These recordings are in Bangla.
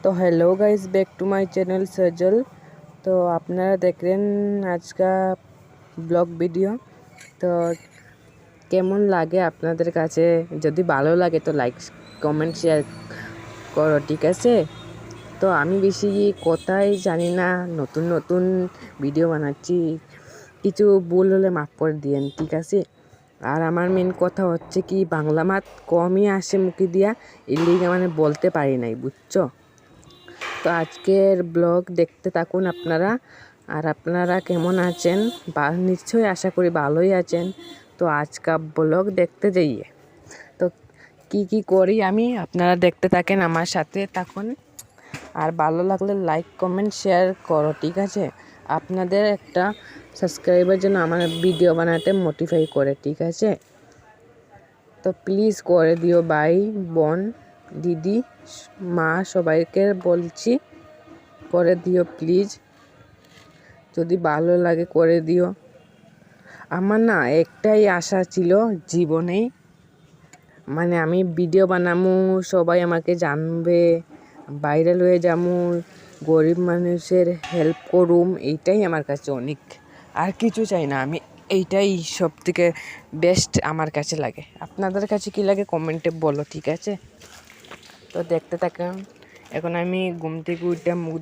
तो hello guys, back to my channel Sajal. तो আপনারা দেখলেন আজকের ব্লগ ভিডিও। তো কেমন লাগে আপনাদের কাছে? যদি ভালো লাগে তো লাইক কমেন্ট শেয়ার করো, ঠিক আছে? তো আমি বেশি কথাই জানি না, নতুন নতুন ভিডিও বানাচ্ছি, কিছু ভুল হলে মাফ করে দিয়েন, ঠিক আছে? আর আমার মেন কথা হচ্ছে কি, বাংলা মাত কমই আসে মুখে দিয়া, এর লিগে মানে বলতে পারি নাই, বুঝছো? তো আজকের ব্লগ দেখতে থাকুন আপনারা। আর আপনারা কেমন আছেন? নিশ্চয়ই আশা করি ভালোই আছেন। তো আজকাল ব্লগ দেখতে যাইয়ে তো কি করি আমি, আপনারা দেখতে থাকেন, আমার সাথে থাকুন। আর ভালো লাগলে লাইক কমেন্ট শেয়ার করো, ঠিক আছে? আপনাদের একটা সাবস্ক্রাইবার জন্য আমার ভিডিও বানাতে মোটিফাই করে, ঠিক আছে? তো প্লিজ করে দিও ভাই, বোন, দিদি, মা, সবাইকে বলছি করে দিও প্লিজ। যদি ভালো লাগে করে দিও। আমার না একটাই আশা ছিল জীবনে, মানে আমি ভিডিও বানামু, সবাই আমাকে জানবে, ভাইরাল হয়ে যামু, গরিব মানুষের হেল্প করুম, এইটাই আমার কাছে অনেক, আর কিছু চাই না আমি। এইটাই সব থেকে বেস্ট আমার কাছে লাগে। আপনাদের কাছে কি লাগে কমেন্টে বলো, ঠিক আছে? তো দেখতে থাকুন। এখন আমি ঘুম থেকে উঠে মুখ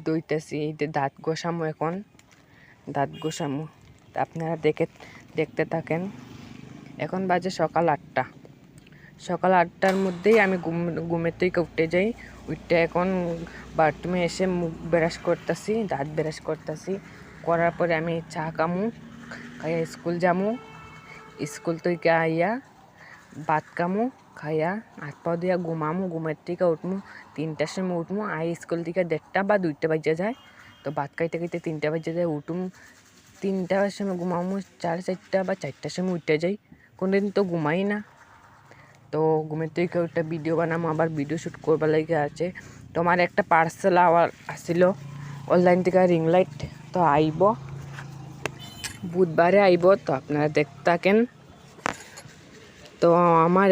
ধুইতেছি, এই যে দাঁত ঘষামো, এখন দাঁত ঘষামো। আপনারা দেখতে থাকেন। এখন বাজে সকাল 8টা। সকাল 8টার মধ্যেই আমি ঘুমের থেকে উঠে যাই। উঠে এখন বাথরুমে এসে মুখ ব্রাশ করতেছি, দাঁত ব্রাশ করতেছি, করার পরে আমি চা খাইয়া স্কুল যামু। স্কুল থেকে আইয়া ভাত খামু, খাইয়া হাত পা দিয়া ঘুমামু। ঘুমের থেকে উঠমু 3টার সময় উঠমু। স্কুল থেকে 1:30 বা 2টা বাজে যায়। তো ভাত খাইতে 3টা বাজে যায়। 3টার সময় ঘুমামু, 4:30 বা 4টার সময় উঠে যাই। কোনদিন তো ঘুমাই না। তো ঘুমের থেকে একটা ভিডিও বানামো, আবার ভিডিও শ্যুট করবার লাগে আছে। তো আমার একটা পার্সেল আসিল অনলাইন থেকে, রিং লাইট। তো আইব বুধবারে আইব। তো আপনারা দেখতে থাকেন। तो আমার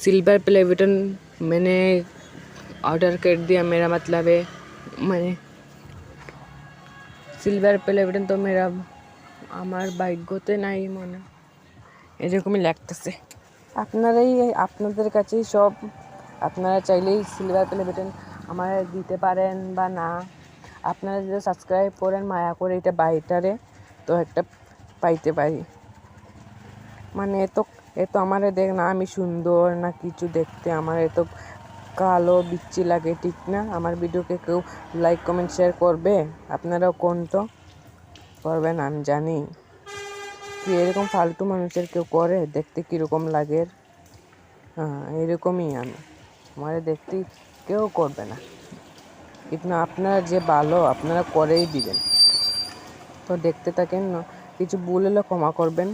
सिल्वर प्ले बटन मैंने ऑर्डर कर दिया। मेरा मतलब है मैंने सिल्वर प्ले बटन, तो मेरा আমার ভাগ্যতে নাই মনে, এরকমই লাগতেছে। আপনাদের কাছেই সব। আপনারা চাইলেই সিলভার প্লে বাটন আমার দিতে পারেন বা না। আপনারা যদি সাবস্ক্রাইব করেন মায়া করে এটা বাইটারে, তো একটা পাইতে পারি। মানে এত আমারে দেখ না, আমি সুন্দর না কিছু দেখতে, আমার এত কালো বিচ্ছি লাগে, ঠিক না? আমার ভিডিওকে কেউ লাইক কমেন্ট শেয়ার করবে? আপনারাও কোন তো করবেন, আমি জানি। কি এরকম ফালতু মানুষের কেউ করে? দেখতে কীরকম লাগে? হ্যাঁ, এরকমই আমি। আমার দেখতে কেউ করবে না, কিন্তু আপনারা যে ভালো, আপনারা করেই দিবেন। তো দেখতে থাকেন, কিছু ভুল হলে ক্ষমা করবেন।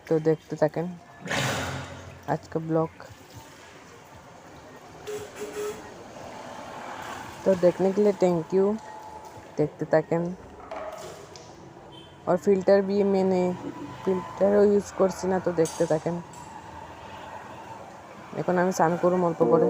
तो देखते থাকেন आज का ब्लॉग। तो देखने के लिए थैंक यू। देखते থাকেন। और फिल्टर भी मैंने यूज़ করছি না, তো দেখতে থাকেন। এখন আমি স্নান করব অল্প করে।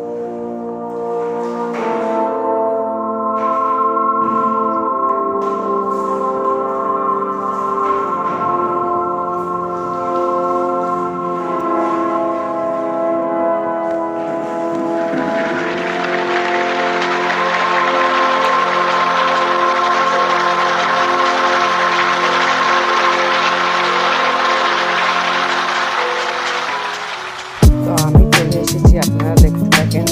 তো আমি চলে এসেছি, আপনারা দেখতে থাকেন।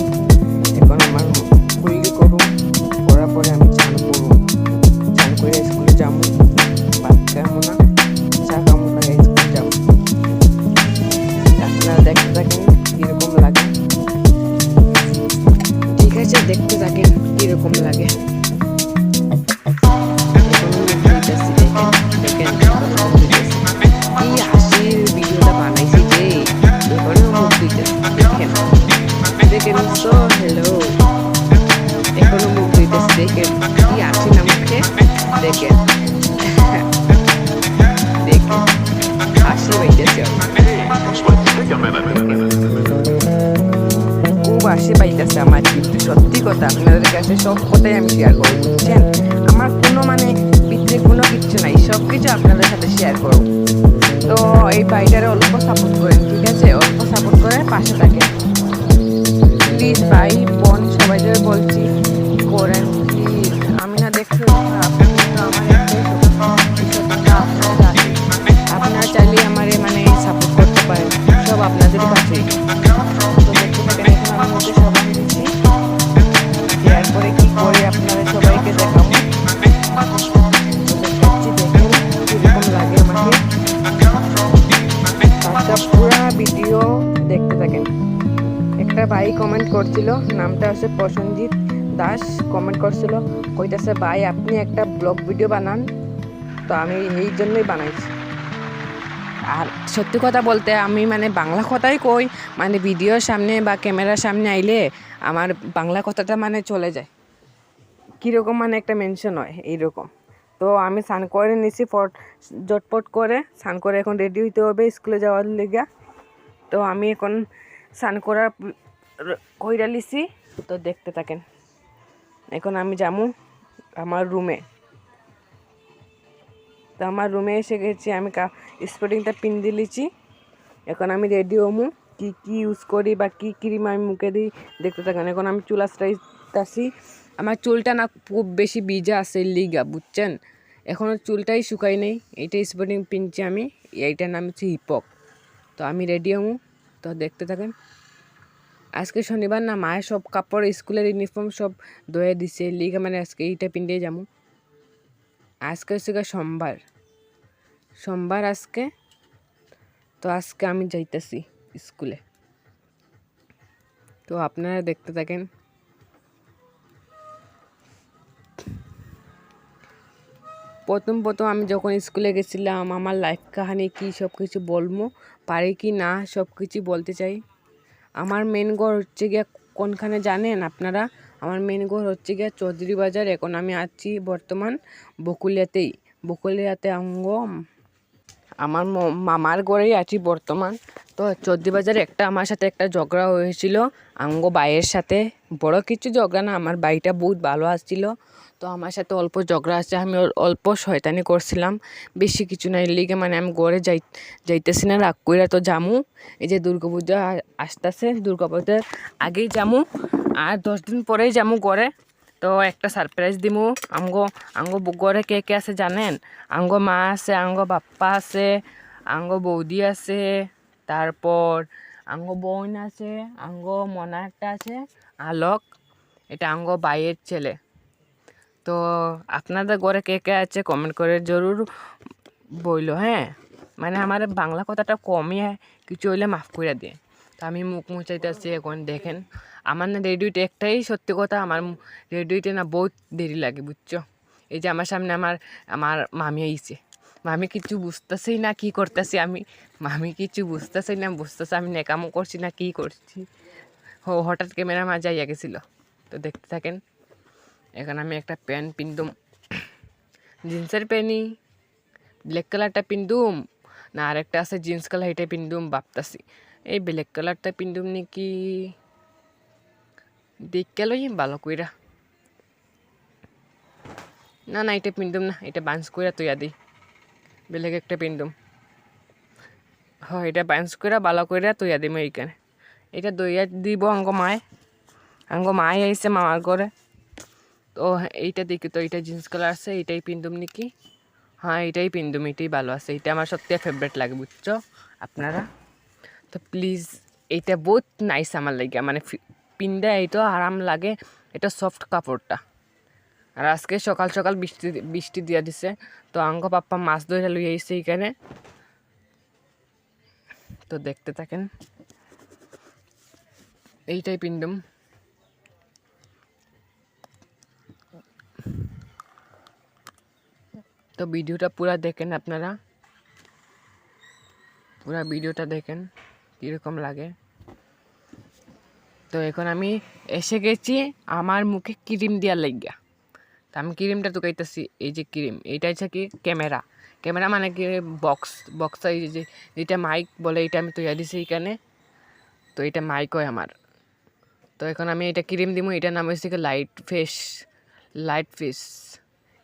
হাসি পাইতেছে আমার, কিন্তু সত্যি কথা আপনাদের কাছে সব কথাই আমি শেয়ার করবো, বুঝছেন? আমার কোনো মানে ভিতরে কোনো কিচ্ছু নাই, সব কিছু আপনাদের সাথে শেয়ার করবো। তো এই ভাইটারে অল্প সাপোর্ট করেন, ঠিক আছে? অল্প সাপোর্ট করে পাশে থাকেন প্লিজ। ভাই বোন সবাইকে বলছি করেন প্লিজ। আমি না দেখতে খারাপ, কিন্তু আমার একটাই আপনারা আছে, আপনারা চাইলে আমার মানে সাপোর্ট করতে পারেন, সব আপনাদের কাছে। তো দেখতে থাকেন, এখন আমি ওকে সবাই দিচ্ছি, এরপরে কি করে আপনারা সবাইকে দেখাবো। দেখাচ্ছি, দেখেন কিরকম লাগে আমাকে। একটা পুরা ভিডিও দেখতে থাকেন। একটা ভাই কমেন্ট করছিল, নামটা হচ্ছে প্রসেনজিৎ দাস, কমেন্ট করছিল, কইতাছে ভাই আপনি একটা ব্লগ ভিডিও বানান। তো আমি এই জন্যই বানাইছি। আর সত্যি কথা বলতে আমি মানে বাংলা কথাই কই, মানে ভিডিওর সামনে বা ক্যামেরার সামনে আইলে আমার বাংলা কথাটা মানে চলে যায়, কীরকম মানে একটা মেনশন হয় এইরকম। তো আমি স্নান করে নিছি, জটপট করে স্নান করে এখন রেডি হইতে হবে স্কুলে যাওয়ার লেগা। তো আমি এখন স্নান করার কইরা লিছি, তো দেখতে থাকেন। এখন আমি যাবো আমার রুমে। তো আমার রুমে এসে গেছি, আমি স্পটিংটা পিন দিয়ে লিছি। এখন আমি রেডি হমু, কি কি ইউজ করি বা কি ক্রিম আমি মুখে দিই দেখতে থাকেন। এখন আমি চুল আঁচড়াইতাছি, আমার চুলটা না খুব বেশি ভিজা আছে লিগা, বুঝছেন? এখনও চুলটাই শুকাই নেই। এইটা স্পটিং পিনছি আমি, এইটার নাম হচ্ছে হিপক। তো আমি রেডি হমু, তো দেখতে থাকেন। আজকে শনিবার না, মায়ের সব কাপড় স্কুলের ইউনিফর্ম সব ধুয়ে দিছে লিগা, মানে আজকে এইটা পিন্ডে যাবো। আজকে হচ্ছে সোমবার আজকে। তো আজকে আমি যাইতেছি স্কুলে, তো আপনারা দেখতে থাকেন। প্রথম আমি যখন স্কুলে গেছিলাম, আমার লাইফ কাহানি কি সব কিছু বলবো, পারি কি না সব কিছু বলতে চাই। আমার মেন ঘর হচ্ছে গিয়া কোনখানে জানেন আপনারা? আমার মেন ঘর হচ্ছে গিয়া চৌধুরী বাজার। এখন আমি আছি বর্তমান বকুলিয়াতে আমার মামার ঘরেই আছি বর্তমান। তো চৌধুরী বাজারে আমার সাথে একটা ঝগড়া হয়েছিল বাইয়ের সাথে। বড় কিছু ঝগড়া না, আমার বাড়িটা বহুত ভালো আসছিল, তো আমার সাথে অল্প ঝগড়া আছে, আমি অল্প শয়তানি করছিলাম, বেশি কিছু না। লিগে মানে আমি ঘরে যাইতেছি না, রাগ কইরা তো জামু। এই যে দুর্গাপূজা আসতেছে, দুর্গাপূজার আগেই জামু, আর 10 দিন পরেই জামু ঘরে। তো একটা সারপ্রাইজ দিমু। আঙ্গো ঘরে কে কে আছে জানেন? আঙ্গো মা আছে, আঙ্গো বাপ্পা আছে, আঙ্গো বৌদি আছে, তারপর আঙ্গো বোন আছে, আঙ্গো মনা একটা আছে, আলোক, এটা আঙ্গো বাইয়ের ছেলে। তো আপনাদের ঘরে কে কে আছে কমেন্ট করে জরুর বইলো, হ্যাঁ? মানে আমার বাংলা কথাটা কমই কিছু হইলে মাফ করে দিয়ে। তো আমি মুখ মুছাইতেছি এখন, দেখেন আমার না রেডিওতে একটাই সত্যি কথা, আমার রেডিওতে না বহুত দেরি লাগে, বুঝছো? এই যে আমার সামনে আমার মামি আইছে, মামি কিছু বুঝতেছেই না কি করতেছি আমি, মামি কিছু বুঝতেছেই না, বুঝতেছে আমি নেকামো করছি না কি করছি। হঠাৎ ক্যামেরা মাঝে আইয়া গেছিলো, তো দেখতে থাকেন। এখন আমি একটা প্যান্ট পিনতুম, জিন্সের প্যান্টই ব্ল্যাক কালারটা পিনতুম, না আরেকটা আছে জিন্স কালার, এটা পিনতুম ভাবতাছি। এই ব্ল্যাক কালারটা পিনতুম নাকি, দেখে লই ভালো কইরা। না এটা পিনতুম না, এটা বাঞ্চ কইরা তৈয়া দিই, ব্ল্যাক একটা পিনতুম। এটা বাঞ্চ কইরা ভালো কইরা তৈয়া দিম এইখানে। এটা দইয়া দিব আঙ্গ মায় আইসে মামার ঘরে। তো এইটা দেখি, তো এইটা জিন্স কালার আছে, এইটাই পিনতুম নাকি। হ্যাঁ এটাই পিনতুম, এটাই ভালো আছে, এটা আমার সত্যি ফেভারিট লাগে, বুঝছো আপনারা? তো প্লিজ, এইটা বহুত নাইস আমার লাগে, মানে পিনটা এইটা আরাম লাগে, এটা সফট কাপড়টা। আর আজকে সকাল সকাল বৃষ্টি দিয়া দিছে, তো আঙ্গ পাপ্পা মাছ ধরে লই আইছে এইখানে, তো দেখতে থাকেন। এইটাই পিনতুম। তো ভিডিওটা পুরা দেখেন আপনারা, পুরা ভিডিওটা দেখেন কীরকম লাগে। তো এখন আমি এসে গেছি আমার মুখে ক্রিম দেওয়ার লাগিয়া। তো আমি ক্রিমটা তুকাইতেছি, এই যে ক্রিম, এইটা হচ্ছে কি ক্যামেরা মানে কি বক্স এই যে যেটা মাইক বলে, এটা আমি তৈরি দিছি এইখানে। তো এটা মাইক হয় আমার। তো এখন আমি এটা ক্রিম দিব, এটার নাম হচ্ছে কি লাইট ফেস।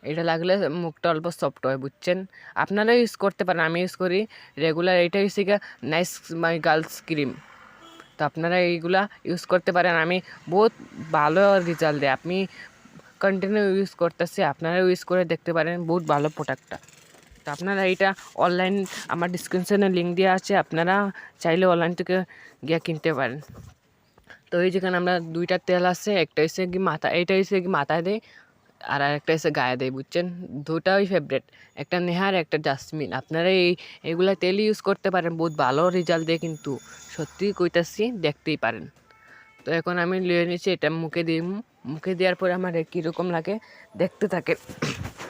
এটা লাগলে মুখটা অল্প সফট হয়, বুঝছেন। আপনারা ইউজ করতে পারেন, আমি ইউজ করি রেগুলার। এটা হচ্ছে কি নাইস মাই গার্লস ক্রিম। তো আপনারা এইগুলা ইউজ করতে পারেন, আমি বহুত ভালো রেজাল্ট দেয়। আপনি কন্টিনিউ ইউজ করতেছি, আপনারা ইউজ করে দেখতে পারেন, বহুত ভালো প্রোডাক্টটা। তো আপনারা এইটা অনলাইন আমার ডিসক্রিপশনে লিঙ্ক দেওয়া আছে, আপনারা চাইলে অনলাইন থেকে গিয়ে কিনতে পারেন। তো এই যেখানে আমরা দুইটা তেল আছে, একটা হচ্ছে কি এইটা হচ্ছে কি মাথায় দেয়, আর একটা হচ্ছে গায়ে দেয়, বুঝছেন। দুটাই ফেভারেট, একটা নেহার একটা জাসমিন। আপনারা এইগুলা তেল ইউজ করতে পারেন, বহুত ভালো রেজাল্ট দেয়, কিন্তু সত্যি কইতাছি, দেখতেই পারেন। তো এখন আমি লিয়ে নিচ্ছি, এটা মুখে দিই। মুখে দেওয়ার পরে আমার কীরকম লাগে দেখতে থাকে।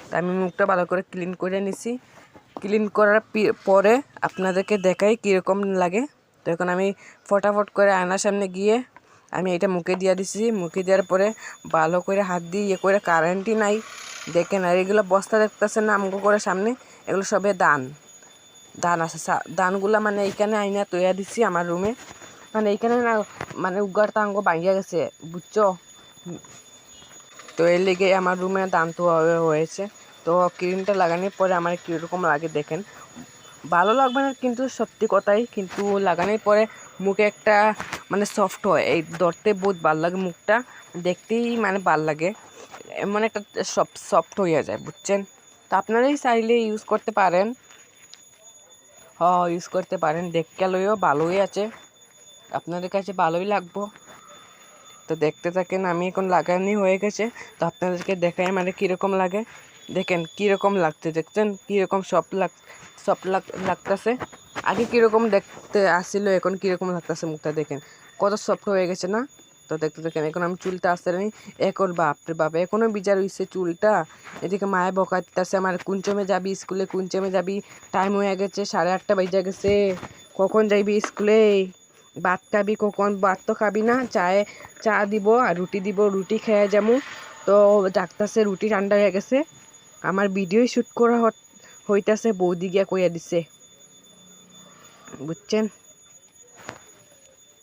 তা আমি মুখটা ভালো করে ক্লিন করে নিছি। ক্লিন করার পরে আপনাদেরকে দেখাই কীরকম লাগে। তো এখন আমি ফটাফট করে আয়নার সামনে গিয়ে আমি এটা মুখে দিয়ে দিছি। মুখে দেওয়ার পরে ভালো করে হাত দিয়ে ইয়ে করে, কারেন্টই নাই দেখেন। আর এগুলো বস্তা দেখতেছেন না আমগো করে সামনে, এগুলো সবে দান আছে। দানগুলো মানে এইখানে আইনা তৈয়া দিছি আমার রুমে, মানে এইখানে না, মানে উগারটা আঙ্গ ভাঙিয়া গেছে, বুঝছো। তো এর লেগে আমার রুমে দান তো হয়েছে। তো ক্রিমটা লাগানোর পরে আমার কীরকম লাগে দেখেন, ভালো লাগবে না কিন্তু সত্যি কথাই, কিন্তু লাগানোর পরে মুখে একটা মানে সফট হয়, এই ধরতে বহুত ভালো লাগে, মুখটা দেখতেই মানে ভালো লাগে, এমন একটা সফট হয়ে যায়, বুঝছেন। তো আপনারাই চাইলে ইউজ করতে পারেন, ইউজ করতে পারেন। দেখতে লইও ভালোই আছে, আপনাদের কাছে ভালোই লাগবো। তো দেখতে থাকেন, আমি এখন লাগানি হয়ে গেছে। তো আপনাদেরকে দেখাই মানে কীরকম লাগে, দেখেন কীরকম লাগছে, দেখছেন কীরকম সফট লাগতেছে। আগে কীরকম দেখতে আসছিল, এখন কীরকম লাগতেছে মুখটা, দেখেন কত সফট হয়ে গেছে না। তো দেখতে দেখেন, এখন আমি চুলটা আসতে নেই, এখন বাপরে বাপ এখনও বিচার হইছে চুলটা। এদিকে মায়ে বকাইতেছে আমার, কুঞ্চমে যাবি স্কুলে, কুঞ্চমে যাবি, টাইম হয়ে গেছে, 8:30 বেজে গেছে, কখন যাইবি স্কুলে, ভাত খাবি কখন, ভাত তো খাবি না, চা দিব আর রুটি দিব, রুটি খেয়ে যাবো। তো ডাকতেছে রুটি ঠান্ডা হয়ে গেছে, আমার ভিডিও শ্যুট করা হইতাছে, বৌদি গিয়া কইয়া দিছে, বুঝছেন।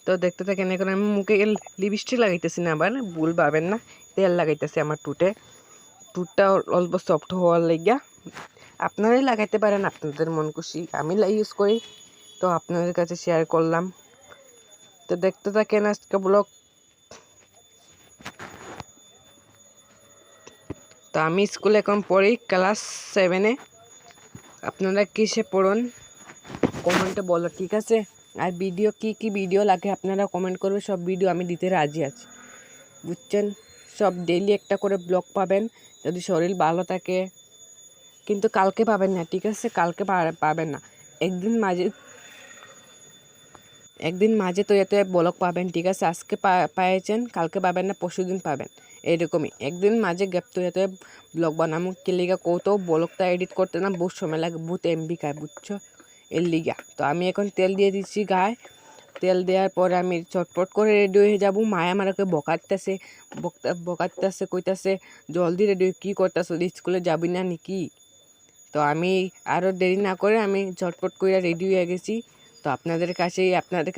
তো দেখতে থাকেন, এখন আমি মুখে লিপস্টিক লাগাইতেছি না, আবার ভুল পাবেন না, তেল লাগাইতেছি আমার টুটটা অল্প সফট হওয়ার লাগিয়া। আপনারাই লাগাইতে পারেন আপনাদের মন খুশি, আমি ইউজ করি, তো আপনাদের কাছে শেয়ার করলাম। তো দেখতে থাকেন আজকে ব্লগ। তো আমি স্কুলে এখন পড়ি ক্লাস 7-এ, আপনারা কিসে পড়ুন কমেন্টে বলো, ঠিক আছে। আর ভিডিও কি ভিডিও লাগে আপনারা কমেন্ট করবে, সব ভিডিও আমি দিতে রাজি আছি, বুঝছেন। সব ডেইলি একটা করে ব্লগ পাবেন যদি শরীর ভালো থাকে, কিন্তু কালকে পাবেন না, ঠিক আছে, কালকে পাবেন না, একদিন মাঝে তো এতে ব্লগ পাবেন, ঠিক আছে। আজকে পাইছেন, কালকে পাবেন না, পরশুদিন পাবেন, এইরকমই একদিন মাঝে গ্যাপ তো এতে ব্লগ বানাবো। কে লিগা কৌতো ব্লগটা এডিট করতে না বহুত সময় লাগে, বহুত এমবি খায়, বুঝছো, এর লিগা। তো আমি এখন তেল দিয়ে দিচ্ছি গায়ে, তেল দেওয়ার পরে আমি চটপট করে রেডি হয়ে যাবো। মায়া আমাকে বকাতেছে কইতাছে জলদি রেডি কী করতেছ, স্কুলে যাবি না নাকি। তো আমি আরও দেরি না করে আমি ঝটপট করে রেডি হয়ে গেছি। তো আপনাদের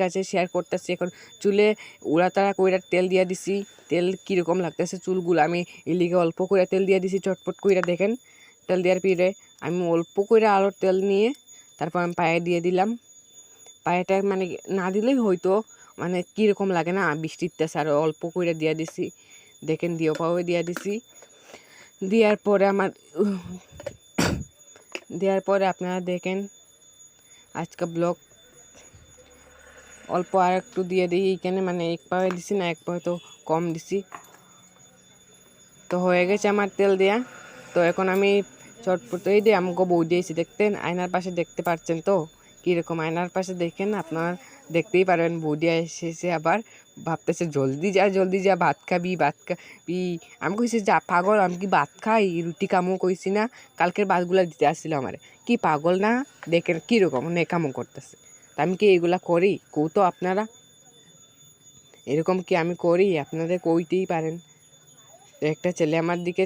কাছে শেয়ার করতেছি। এখন চুলে উড়াতাড়া কইরা তেল দিয়ে দিছি, তেল কীরকম লাগতেছে চুলগুলো, আমি এলিগে অল্প করে তেল দিয়ে দিছি চটপট কইরা, দেখেন তেল দেওয়ার পরে আমি অল্প করে আরও তেল নিয়ে তারপর আমি পায়ে দিয়ে দিলাম। পায়েটা মানে না দিলেই হয়তো মানে কীরকম লাগে না, বৃষ্টির তেছে, আরও অল্প করে দিয়ে দিছি, দেখেন দিও পাও দিয়ে দিছি। দেওয়ার পরে আপনারা দেখেন আজকে ব্লগ অল্প আর একটু দিয়ে দিই এইখানে, মানে এক পায়ে দিছি না, এক পায়ে তো কম দিছি। তো হয়ে গেছে আমার তেল দেয়া। তো এখন আমি চটপট এই দিয়ে আমাকে বউ দিয়েছি, দেখতেন আয়নার পাশে দেখতে পাচ্ছেন তো কীরকম, আয়নার পাশে দেখেন আপনার দেখতেই পারবেন। বৌদি এসেছে, আবার ভাবতেছে জলদি যা ভাত খাবি। আমি কইছি যা পাগল, আমি কি ভাত খাই, রুটি কামও কইছি না, কালকের ভাতগুলা দিতে আসছিল আমার, কি পাগল না, দেখেন কীরকম নেকামো করতেছে। তা আমি কি এগুলা করি কৌ তো আপনারা, এরকম কি আমি করি, আপনাদের কইতেই পারেন। তো একটা ছেলে আমার দিকে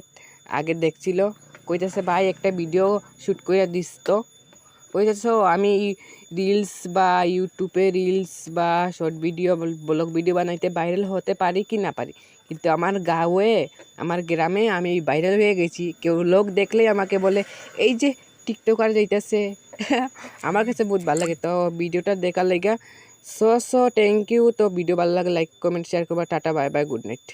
আগে দেখছিল, কইতেছে ভাই একটা ভিডিও শ্যুট করে দিস তো, কইতেছে আমি রিলস বা ইউটিউবে রিলস বা শর্ট ভিডিও ব্লগ ভিডিও বানাইতে ভাইরাল হতে পারি কি না পারি, কিন্তু আমার গাঁয়ে আমার গ্রামে আমি ভাইরাল হয়ে গেছি। কেউ লোক দেখলেই আমাকে বলে এই যে টিকটকার যাইতেছে। আমার কাছে বহুত ভালো লাগে। তো ভিডিওটা দেখার লাগা সো থ্যাংক ইউ। তো ভিডিও ভালো লাগে লাইক কমেন্ট শেয়ার করবা। Tata bye bye, good night.